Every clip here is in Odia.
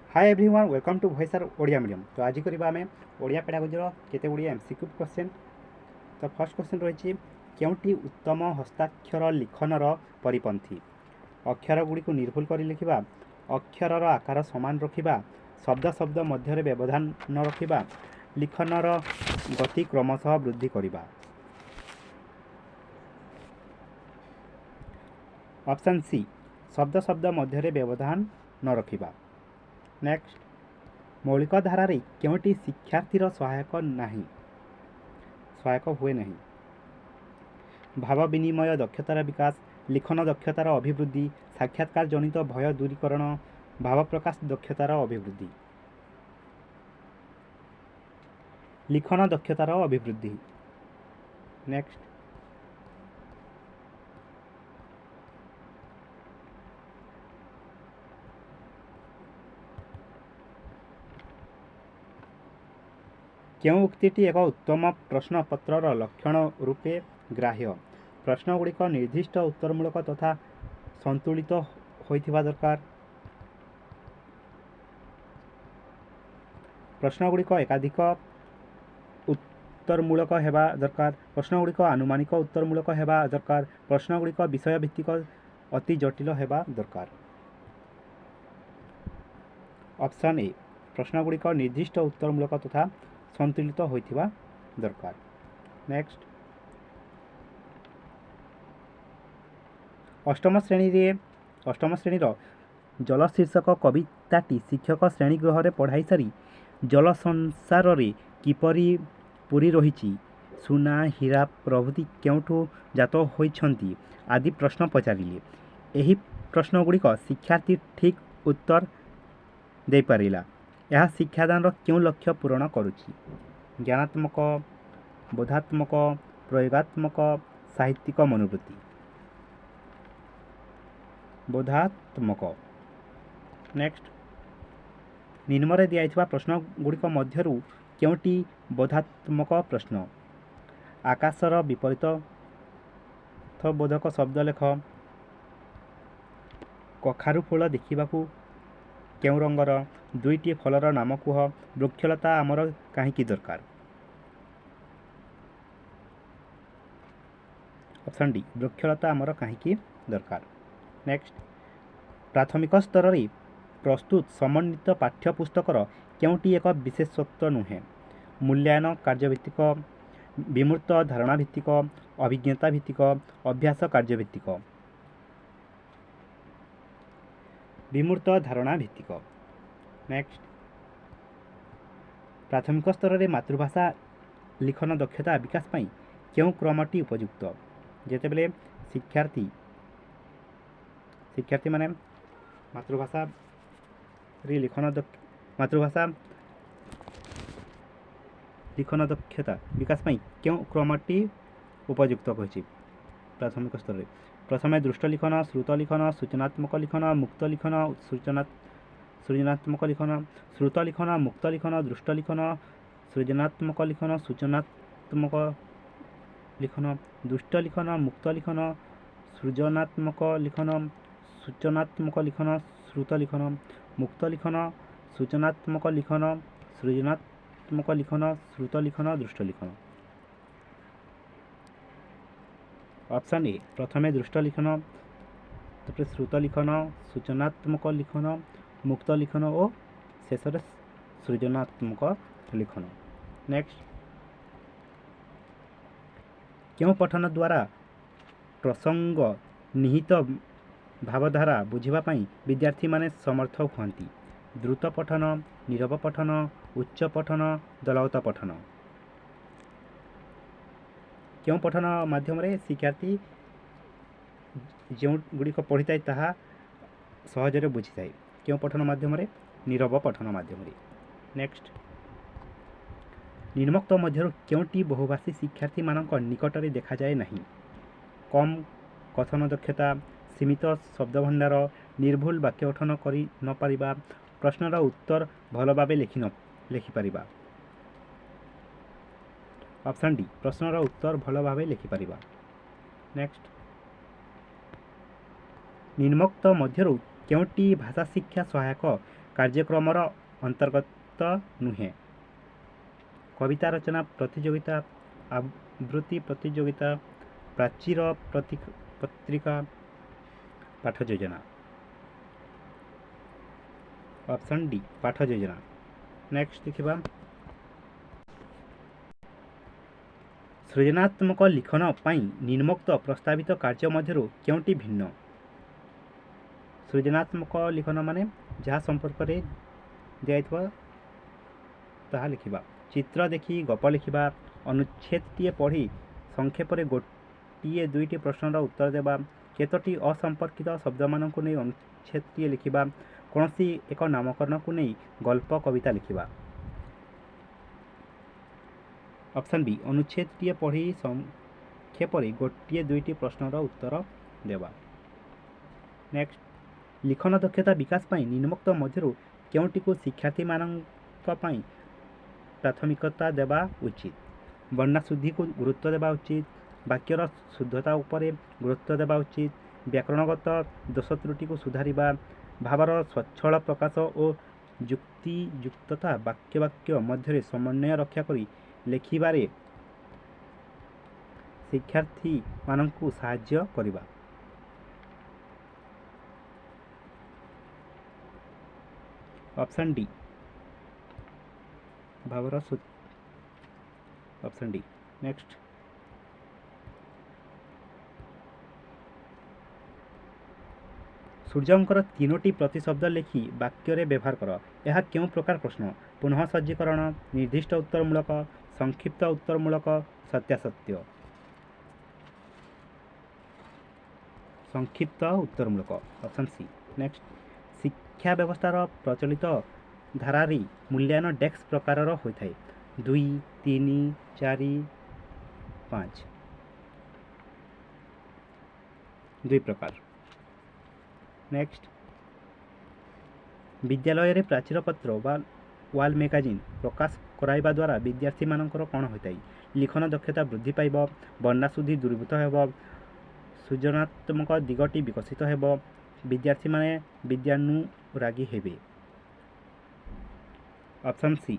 Hi everyone welcome to voice Odia medium. तो आज करवा आम ओडिया पेडागोजीर केते गुड़िया एमसीक्यू क्वेश्चन। तो फर्स्ट क्वेश्चन रही केउटी उत्तम हस्ताक्षर लिखनर परिपंथी। अक्षर गुड़ी को निर्भुल कर लिखा, अक्षरर आकार समान रखा, शब्द शब्द मध्य व्यवधान न रखा, लिखनर गति क्रमशः वृद्धि करवा। ऑप्शन सी शब्द शब्द मध्य व्यवधान न रखा। नेक्स्ट मौलिक धारारे केउटी शिक्षार्थीर सहायक हुए नहीं। भाव विनिमय दक्षतार विकास, लिखन दक्षतार अभिवृद्धि, साक्षात्कार जनित भय दूरीकरण, भाव प्रकाश दक्षतार अभिवृद्धि। लिखन दक्षतार अभिवृद्धि। नेक्स्ट केउं उक्तिटी एक उत्तम प्रश्नपत्रर लक्षण रूपे ग्राह्य। प्रश्नगुड़िक निर्दिष्ट उत्तरमूलक तथा संतुलित होइथिबा दरकार। प्रश्नगुड़िक एकाधिक उत्तरमूलक हेबा दरकार। प्रश्नगुड़िक आनुमानिक उत्तरमूलक हेबा दरकार। प्रश्नगुड़िक विषयभित्तिक अति जटिल हेबा दरकार। ऑप्शन ए प्रश्नगुड़िक निर्दिष्ट उत्तरमूलक तथा संतुलित होइथिबा दरकार। नेक्स्ट अष्टम श्रेणीर जल शीर्षक कविताटी शिक्षक श्रेणीगृह रे पढ़ाई सारी जल संसार रे किपरि पूरी रही, सुना हीरा प्रभृति केउठू जात होइछंती आदि प्रश्न पचारिले। एही प्रश्नगुड़िक शिक्षार्थी ठीक उत्तर दे पारिला। यह शिक्षादान क्यों लक्ष्य पूरण करुछि? ज्ञानात्मक, बोधात्मक, प्रयोगात्मक, साहित्यिक मनोवृत्ति। बोधात्मक। नेक्स्ट निम्न दिया प्रश्नगुड़िक मध्यरु केउटी बोधात्मक प्रश्न? आकाशर विपरीत बोधक शब्द लेख। कखारु फूल देखिबाकू केउं रंगर? दुईटी फलर नाम कुह। वृक्षलता आमर काहींकी दरकार? ऑप्शन डी वृक्षलता आमर काहींकी दरकार। नेक्स्ट प्राथमिक स्तर रे प्रस्तुत समन्वित पाठ्यपुस्तकर केउटी एक विशेषत्व नुहे? मूल्यायन कार्यभित्तिक, विमूर्त धारणा भित्तिक, अभिज्ञता भित्तिक, अभ्यास कार्यभित्तिक। विमूर्त धारणा भित्तिक। नेक्स्ट प्राथमिक स्तर रे मातृभाषा लिखन दक्षता विकास पाई केउं क्रमटी उपयुक्त? जेतेबेले शिक्षार्थी माने मातृभाषा लिखन दक्षता विकास पाई केउं क्रमटी उपयुक्त कहिछि? प्राथमिक स्तर रे प्रथमे दृष्ट लिखन, श्रुत लिखन, सूचनात्मक लिखन, मुक्त लिखन, सृजनात्मक लिखन, श्रुत लिखन, मुक्त लिखन, दृष्ट लिखन, सृजनात्मक लिखन, सूचनात्मक लिखन, दुष्ट लिखन, मुक्त लिखन, सृजनात्मक लिखन, सूचनात्मक लिखन, श्रुत लिखन, मुक्त लिखन, सूचनात्मक लिखन, सृजनात्मक लिखन, श्रुत लिखन, दृष्ट लिखन। ऑप्शन ए प्रथमे दृष्ट लिखन, तापर श्रुत लिखन, सूचनात्मक लिखन, मुक्त लिखन और शेष सृजनात्मक लिखन। नेक्स्ट क्यों पठन द्वारा प्रसंग निहित भावधारा बुझिबा पाई विद्यार्थी माने समर्थ हुअंती? द्रुत पठन, नीरव पठन, उच्च पठन, दलगत पठन। क्यों पठन माध्यम रे शिक्षार्थी जो गुड़िक पढ़ी थाए ताहा सहजरे बुझी थाए? क्यों पठन माध्यम रे? नीरव पठन माध्यम रे। नेक्स्ट निम्नोक्त मध्यरु केउटी बहुभाषी शिक्षार्थी मानक निकट रे देखा जाए नहीं? कम कथन दक्षता, सीमित शब्द भंडार, निर्भुल वाक्य गठन करि न पारिबा, प्रश्नर उत्तर भल भावे लिखि पारिबा। ऑप्शन डी प्रश्नर उत्तर भल भावे लिखि पारिबा। नेक्स्ट निम्नोक्त मध्यरु केउटी भाषा शिक्षा सहायक କାର୍ଯ୍ୟକ୍ରମର ଅନ୍ତର୍ଗତ ନୁହେଁ। କବିତା ରଚନା ପ୍ରତିଯୋଗିତା, ଆବୃତ୍ତି ପ୍ରତିଯୋଗିତା, ପ୍ରାଚୀର ପତ୍ରିକା, ପାଠ ଯୋଜନା। ଅପସନ୍ ଡି ପାଠ ଯୋଜନା। ନେକ୍ସଟ ଦେଖିବା ସୃଜନାତ୍ମକ ଲିଖନ ପାଇଁ ନିମ୍ନୋକ୍ତ ପ୍ରସ୍ତାବିତ କାର୍ଯ୍ୟ ମଧ୍ୟରୁ କେଉଁଟି ଭିନ୍ନ? ସୃଜନାତ୍ମକ ଲିଖନ ମାନେ ଯାହା ସମ୍ପର୍କରେ ଦିଆଯାଇଥିବ ତାହା ଲେଖିବା। ଚିତ୍ର ଦେଖି ଗପ ଲେଖିବା, ଅନୁଚ୍ଛେଦଟିଏ ପଢ଼ି ସଂକ୍ଷେପରେ ଗୋଟିଏ ଦୁଇଟି ପ୍ରଶ୍ନର ଉତ୍ତର ଦେବା, କେତୋଟି ଅସମ୍ପର୍କିତ ଶବ୍ଦମାନଙ୍କୁ ନେଇ ଅନୁଚ୍ଛେଦଟିଏ ଲେଖିବା, କୌଣସି ଏକ ନାମକରଣକୁ ନେଇ ଗଳ୍ପ କବିତା ଲେଖିବା। ଅପସନ୍ ବି ଅନୁଚ୍ଛେଦଟିଏ ପଢ଼ି ସଂକ୍ଷେପରେ ଗୋଟିଏ ଦୁଇଟି ପ୍ରଶ୍ନର ଉତ୍ତର ଦେବା। ନେକ୍ସଟ ଲିଖନ ଦକ୍ଷତା ବିକାଶ ପାଇଁ ନିମ୍ନୋକ୍ତ ମଧ୍ୟରୁ କେଉଁଟିକୁ ଶିକ୍ଷାର୍ଥୀମାନଙ୍କ ପାଇଁ ପ୍ରାଥମିକତା ଦେବା ଉଚିତ? ବର୍ଣ୍ଣ ଶୁଦ୍ଧିକୁ ଗୁରୁତ୍ୱ ଦେବା ଉଚିତ, ବାକ୍ୟର ଶୁଦ୍ଧତା ଉପରେ ଗୁରୁତ୍ୱ ଦେବା ଉଚିତ, ବ୍ୟାକରଣଗତ ଦୋଷ ତ୍ରୁଟିକୁ ସୁଧାରିବା, ଭାବର ସ୍ୱଚ୍ଛଳ ପ୍ରକାଶ ଓ ଯୁକ୍ତିଯୁକ୍ତତା ବାକ୍ୟ ମଧ୍ୟରେ ସମନ୍ୱୟ ରକ୍ଷା କରି ଲେଖିବାରେ ଶିକ୍ଷାର୍ଥୀମାନଙ୍କୁ ସାହାଯ୍ୟ କରିବା। ଅପସନ୍ ଡି ଭାବର ଅପସନ୍ ଡି। ନେକ୍ସଟ ସୂର୍ଯ୍ୟଙ୍କର ତିନୋଟି ପ୍ରତିଶବ୍ଦ ଲେଖି ବାକ୍ୟରେ ବ୍ୟବହାର କର। ଏହା କେଉଁ ପ୍ରକାର ପ୍ରଶ୍ନ? ପୁନଃ ସଜ୍ଜୀକରଣ, ନିର୍ଦ୍ଦିଷ୍ଟ ଉତ୍ତରମୂଳକ, ସଂକ୍ଷିପ୍ତ ଉତ୍ତରମୂଳକ, ସତ୍ୟାସତ୍ୟ। ସଂକ୍ଷିପ୍ତ ଉତ୍ତରମୂଳକ ଅପସନ୍ ସି। ନେକ୍ସଟ ଶିକ୍ଷା ବ୍ୟବସ୍ଥାର ପ୍ରଚଳିତ ଧାରାରେ ମୂଲ୍ୟାୟନ ଡେସ୍କ ପ୍ରକାରର ହୋଇଥାଏ। 2, 3, 4, 5। 2 ପ୍ରକାର। ନେକ୍ସଟ ବିଦ୍ୟାଳୟରେ ପ୍ରାଚୀରପତ୍ର ବା ୱାଲ୍ ମ୍ୟାଗାଜିନ୍ ପ୍ରକାଶ କରାଇବା ଦ୍ୱାରା ବିଦ୍ୟାର୍ଥୀମାନଙ୍କର କ'ଣ ହୋଇଥାଏ? ଲିଖନ ଦକ୍ଷତା ବୃଦ୍ଧି ପାଇବ, ବର୍ଣ୍ଣାଶୁଦ୍ଧି ଦୂରୀଭୂତ ହେବ, ସୃଜନାତ୍ମକ ଦିଗଟି ବିକଶିତ ହେବ, ବିଦ୍ୟାର୍ଥୀମାନେ ବିଦ୍ୟାନୁରାଗୀ ହେବେ। ଅପସନ୍ ସି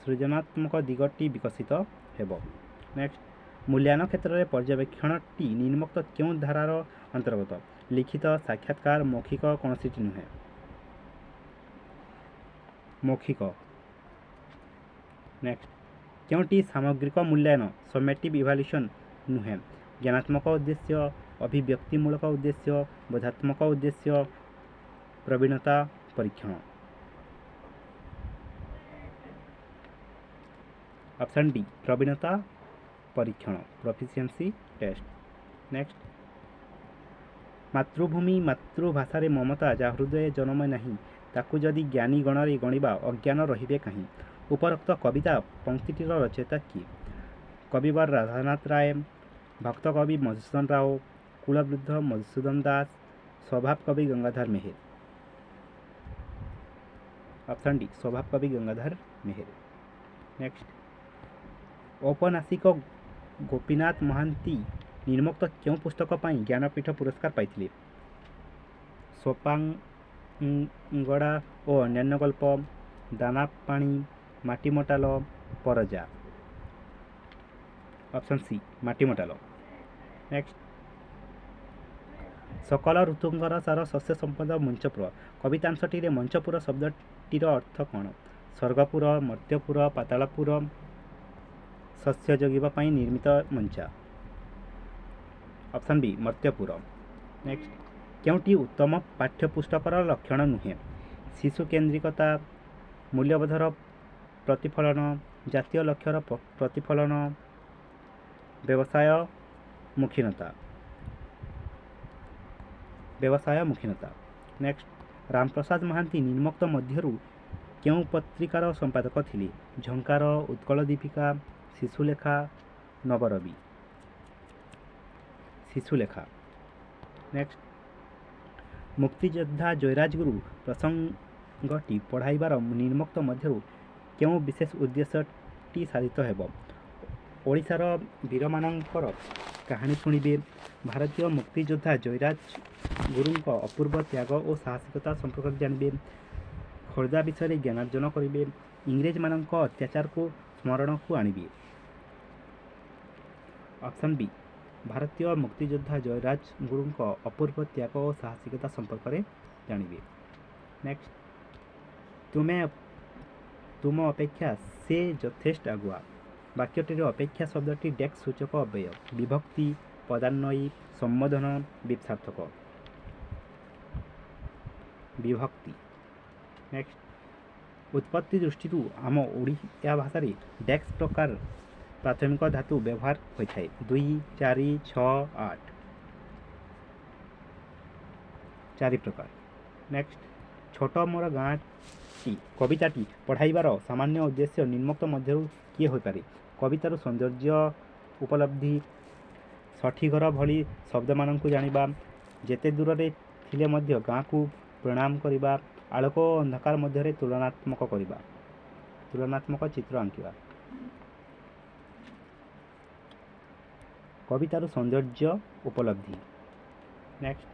ସୃଜନାତ୍ମକ ଦିଗଟି ବିକଶିତ ହେବ। ନେକ୍ସଟ ମୂଲ୍ୟାୟନ କ୍ଷେତ୍ରରେ ପର୍ଯ୍ୟବେକ୍ଷଣଟି ନିମ୍ନୋକ୍ତ କେଉଁ ଧାରାର ଅନ୍ତର୍ଗତ? ଲିଖିତ, ସାକ୍ଷାତକାର, ମୌଖିକ, କୌଣସିଟି ନୁହେଁ। ମୌଖିକ। ନେକ୍ସଟ କେଉଁଟି ସାମଗ୍ରିକ ମୂଲ୍ୟାୟନ ସମେଟିଭ୍ ଇଭାଲ୍ୟୁଏସନ୍ ନୁହେଁ? ଜ୍ଞାନାତ୍ମକ ଉଦ୍ଦେଶ୍ୟ, ଅଭିବ୍ୟକ୍ତିମୂଳକ ଉଦ୍ଦେଶ୍ୟ, ବୋଧାତ୍ମକ ଉଦ୍ଦେଶ୍ୟ, ପ୍ରବୀଣତା ପରୀକ୍ଷଣ। ଅପସନ୍ ଡି ପ୍ରବୀଣତା ପରୀକ୍ଷଣ, ପ୍ରୋଫିସିଏନ୍ସି ଟେଷ୍ଟ। ନେକ୍ସଟ ମାତୃଭୂମି ମାତୃଭାଷାରେ ମମତା ଯାହା ହୃଦୟ ଜନମେ ନାହିଁ, ତାକୁ ଯଦି ଜ୍ଞାନୀ ଗଣରେ ଗଣିବା ଅଜ୍ଞାନ ରହିବେ କାହିଁ? ଉପରୋକ୍ତ କବିତା ପଂକ୍ତିଟିର ରଚୟିତା କିଏ? କବିବର ରାଧାନାଥ ରାୟ, ଭକ୍ତ କବି ମଧୁସୂଦନ ରାଓ, କୁଳବୃଦ୍ଧ ମଧୁସୂଦନ ଦାସ, ସ୍ୱଭାବ କବି ଗଙ୍ଗାଧର ମେହେର। ଅପସନ୍ ଡି ସ୍ୱଭାବ କବି ଗଙ୍ଗାଧର ମେହେର। ନେକ୍ସଟ ଔପନ୍ୟାସିକ ଗୋପୀନାଥ ମହାନ୍ତି ନିମ୍ନୋକ୍ତ କେଉଁ ପୁସ୍ତକ ପାଇଁ ଜ୍ଞାନପୀଠ ପୁରସ୍କାର ପାଇଥିଲେ? ସୋପାଙ୍ଗଡ଼ା ଓ ଅନ୍ୟାନ୍ୟ ଗଳ୍ପ, Danapani, Matimatala, Paraja. Option C Matimatala. Next ସକଳ ଋତୁଙ୍କର ସାର ଶସ୍ୟ ସମ୍ପଦ ମଞ୍ଚପୁର। କବିତାଂଶଟିରେ ମଞ୍ଚପୁର ଶବ୍ଦଟିର ଅର୍ଥ କ'ଣ? ସ୍ୱର୍ଗପୁର, ମର୍ତ୍ତ୍ୟପୁର, ପାତାଳପୁର, ଶସ୍ୟ ଜଗିବା ପାଇଁ ନିର୍ମିତ ମଞ୍ଚା। Option B ମର୍ତ୍ତ୍ୟପୁର। ନେକ୍ସଟ କେଉଁଟି ଉତ୍ତମ ପାଠ୍ୟପୁସ୍ତକର ଲକ୍ଷଣ ନୁହେଁ? ଶିଶୁ କେନ୍ଦ୍ରିକତା, ମୂଲ୍ୟବୋଧର ପ୍ରତିଫଳନ, ଜାତୀୟ ଲକ୍ଷ୍ୟର ପ୍ରତିଫଳନ, ବ୍ୟବସାୟମୁଖୀନତା। ନେକ୍ସଟ ରାମପ୍ରସାଦ ମହାନ୍ତି ନିମ୍ନୋକ୍ତ ମଧ୍ୟରୁ କେଉଁ ପତ୍ରିକାର ସମ୍ପାଦକ ଥିଲେ? ଝଙ୍କାର, ଉତ୍କଳ ଦୀପିକା, ଶିଶୁଲେଖା, ନବରବି। ଶିଶୁଲେଖା। ନେକ୍ସଟ ମୁକ୍ତିଯୋଦ୍ଧା ଜୟରାଜଗୁରୁ ପ୍ରସଙ୍ଗଟି ପଢ଼ାଇବାର ନିମ୍ନୋକ୍ତ ମଧ୍ୟରୁ କେଉଁ ବିଶେଷ ଉଦ୍ଦେଶ୍ୟଟି ସାଧିତ ହେବ? ଓଡ଼ିଶାର ବୀରମାନଙ୍କର କାହାଣୀ ଶୁଣିବେ, ଭାରତୀୟ ମୁକ୍ତିଯୋଦ୍ଧା ଜୟରାଜଗୁରୁଙ୍କ ଅପୂର୍ବ ତ୍ୟାଗ ଓ ସାହସିକତା ସମ୍ପର୍କରେ ଜାଣିବେ, ଖୋର୍ଦ୍ଧା ବିଷୟରେ ଜ୍ଞାନାର୍ଜନ କରିବେ। ଇଂରେଜମାନଙ୍କ ଅତ୍ୟାଚାରକୁ ସ୍ମରଣକୁ ଆଣିବେ। ଅପସନ୍ ବି ଭାରତୀୟ ମୁକ୍ତିଯୋଦ୍ଧା ଜୟରାଜଗୁରୁଙ୍କ ଅପୂର୍ବ ତ୍ୟାଗ ଓ ସାହସିକତା ସମ୍ପର୍କରେ ଜାଣିବେ। ନେକ୍ସଟ, ତୁମ ଅପେକ୍ଷା ସେ ଯଥେଷ୍ଟ ଆଗୁଆ। ବାକ୍ୟଟିରେ ଅପେକ୍ଷା ଶବ୍ଦଟି ଡେକ୍ ସୂଚକ ଅବ୍ୟୟ, ବିଭକ୍ତି, ପଦାନ୍ୱୟୀ, ସମ୍ବୋଧନ, ବିପସାର୍ଥକ। ବିଭକ୍ତି। ନେକ୍ସଟ, ଉତ୍ପତ୍ତି ଦୃଷ୍ଟିରୁ ଆମ ଓଡ଼ିଆ ଭାଷାରେ ଡେକ୍ସ ପ୍ରକାର ପ୍ରାଥମିକ ଧାତୁ ବ୍ୟବହାର ହୋଇଥାଏ। 2, 4, 6, 8 ଚାରି ପ୍ରକାର। ନେକ୍ସଟ, ଛୋଟ ମୋର ଗାଁଟି କବିତାଟି ପଢ଼ାଇବାର ସାମାନ୍ୟ ଉଦ୍ଦେଶ୍ୟ ନିମ୍ନୋକ୍ତ ମଧ୍ୟରୁ କିଏ ହୋଇପାରେ? କବିତାରୁ ସୌନ୍ଦର୍ଯ୍ୟ ଉପଲବ୍ଧି, ଷଠିଘର ଭଳି ଶବ୍ଦମାନଙ୍କୁ ଜାଣିବା, ଯେତେ ଦୂରରେ ଥିଲେ ମଧ୍ୟ ଗାଁକୁ ପ୍ରଣାମ କରିବା, ଆଲୋକ ଓ ଅନ୍ଧକାର ମଧ୍ୟରେ ତୁଳନାତ୍ମକ ଚିତ୍ର ଆଙ୍କିବା। କବିତାରୁ ସୌନ୍ଦର୍ଯ୍ୟ ଉପଲବ୍ଧି। ନେକ୍ସଟ,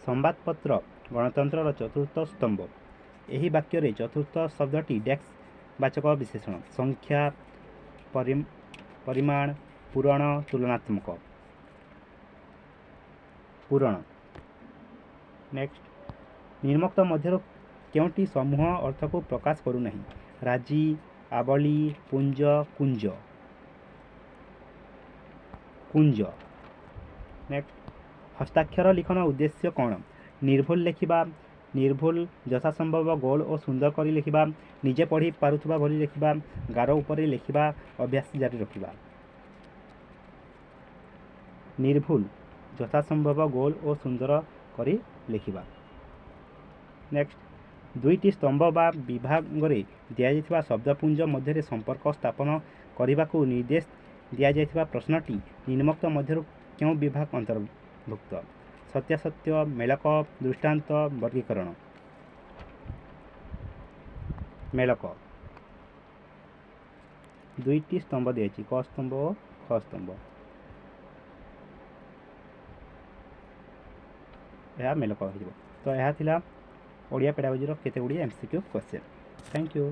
ସମ୍ବାଦପତ୍ର ଗଣତନ୍ତ୍ରର ଚତୁର୍ଥ ସ୍ତମ୍ଭ। ଏହି ବାକ୍ୟରେ ଚତୁର୍ଥ ଶବ୍ଦଟି ଡେକ୍ସ ବାଚକ ବିଶେଷଣ, ସଂଖ୍ୟା, ପରିମାଣ, ପୂରଣ, ତୁଳନାତ୍ମକ। ପୂରଣ। ନେକ୍ସଟ, ନିମ୍ନୋକ୍ତ ମଧ୍ୟରୁ କେଉଁଟି ସମୂହ ଅର୍ଥକୁ ପ୍ରକାଶ କରୁନାହିଁ? ରାଜି, ଆବଳି, ପୁଞ୍ଜ, କୁଞ୍ଜ। କୁଞ୍ଜ। ନେକ୍ସଟ, ହସ୍ତାକ୍ଷର ଲିଖନ ଉଦ୍ଦେଶ୍ୟ କ'ଣ? ନିର୍ଭୁଲ ଲେଖିବା, ନିର୍ଭୁଲ ଯଥାସମ୍ଭବ ଗୋଲ ଓ ସୁନ୍ଦର କରି ଲେଖିବା, ନିଜେ ପଢ଼ି ପାରୁଥିବା ଭଳି ଲେଖିବା, ଗାର ଉପରେ ଲେଖିବା ଅଭ୍ୟାସ ଜାରି ରଖିବା। ନିର୍ଭୁଲ ଯଥାସମ୍ଭବ ଗୋଲ ଓ ସୁନ୍ଦର କରି ଲେଖିବା। ନେକ୍ସଟ, ଦୁଇଟି ସ୍ତମ୍ଭ ବା ବିଭାଗରେ ଦିଆଯାଇଥିବା ଶବ୍ଦପୁଞ୍ଜ ମଧ୍ୟରେ ସମ୍ପର୍କ ସ୍ଥାପନ କରିବାକୁ ନିର୍ଦ୍ଦେଶ ଦିଆଯାଇଥିବା ପ୍ରଶ୍ନଟି ନିମ୍ନୋକ୍ତ ମଧ୍ୟରୁ କେଉଁ ବିଭାଗ ଅନ୍ତର୍ଭୁକ୍ତ? ସତ୍ୟାସତ୍ୟ, ମେଳକ, ଦୃଷ୍ଟାନ୍ତ, ବର୍ଗୀକରଣ। ମେଳକ। ଦୁଇଟି ସ୍ତମ୍ଭ ଦିଆଯାଇଛି, କ ସ୍ତମ୍ଭ ଓ ଖ ସ୍ତମ୍ଭ। ଏହା ମେଳକ ହୋଇଯିବ। ତ ଏହା ଥିଲା ଓଡ଼ିଆ ପେଡାଗୋଜିର କେତେ ଗୁଡ଼ିଏ MCQ କ୍ୱେଶ୍ଚନ୍। Thank you.